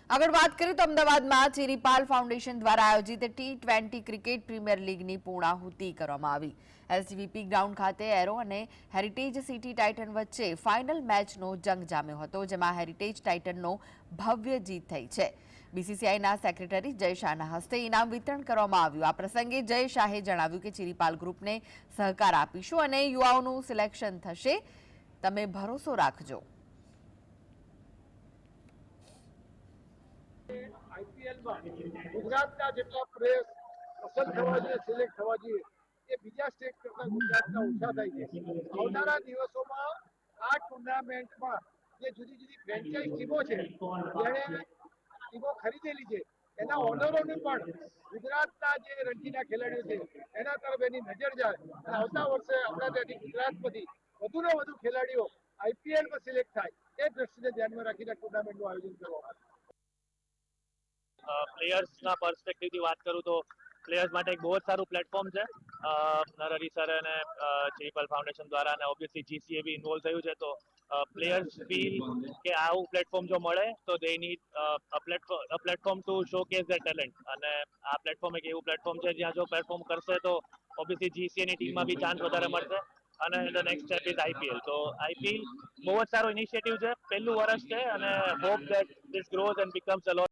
આગળ વાત કરીએ તો અમદાવાદમાં ચિરીપાલ ફાઉન્ડેશન દ્વારા આયોજિત T20 ક્રિકેટ પ્રીમિયર લીગની પૂર્ણાહુતિ કરવામાં આવી। એસજીવીપી ગ્રાઉન્ડ ખાતે એરો અને હેરિટેજ સિટી ટાઇટન વચ્ચે ફાઇનલ મેચનો જંગ જામ્યો હતો, જેમાં હેરિટેજ ટાઇટનનો ભવ્ય જીત થઈ છે। બીસીસીઆઈના સેક્રેટરી જય શાહના હસ્તે ઇનામ વિતરણ કરવામાં આવ્યું। આ પ્રસંગે જય શાહે જણાવ્યું કે ચિરીપાલ ગ્રુપને સહકાર આપીશું અને યુવાઓનું સિલેક્શન થશે, તમે ભરોસો રાખજો। આઈપીએલમાં ગુજરાતના જેટલા પ્લેયર્સ પસંદ થવા જોઈએ, સિલેક્ટ થવા જોઈએ, એ બીજા સ્ટેટ કરતા ગુજરાતના ઓછા થાય છે। આવનારા દિવસોમાં આ ટુર્નામેન્ટમાં જે જુદી જુદી ફ્રેન્ચાઇઝ ટીમો છે, જેણે ટીમો ખરીદેલી છે, એના ઓનરોને પણ ગુજરાતના જે રણજીના ખેલાડીઓ છે એના તરફ એની નજર જાય અને આવતા વર્ષે આપણા ત્યાંથી ગુજરાતમાંથી વધુને વધુ ખેલાડીઓ આઈપીએલમાં સિલેક્ટ થાય, એ દ્રષ્ટિને ધ્યાનમાં રાખીને ટુર્નામેન્ટનું આયોજન કરવામાં આવ્યું। પ્લેયર્સના પર્સપેક્ટિવથી વાત કરું તો પ્લેયર્સ માટે એક બહુ જ સારું પ્લેટફોર્મ છે। નરહરી સર અને ચિરીપાલ ફાઉન્ડેશન દ્વારા અને ઓબ્વિયસલી જીસીએ બી ઇન્વોલ્વ થયું છે, તો પ્લેયર્સ ફીલ કે આવું પ્લેટફોર્મ જો મળે તો they need a platform to show case there talent, અને આ પ્લેટફોર્મ એક એવું પ્લેટફોર્મ છે જ્યાં જો પરફોર્મ કરશે તો ઓબ્વિયસલી જીસીએની ટીમમાં બી ચાન્સ વધારે મળશે અને the next step is IPL. તો આઈપીએલ બહુ જ સારો ઇનિશિયેટિવ છે, પહેલું વર્ષ છે અને hope that this grows and becomes a lot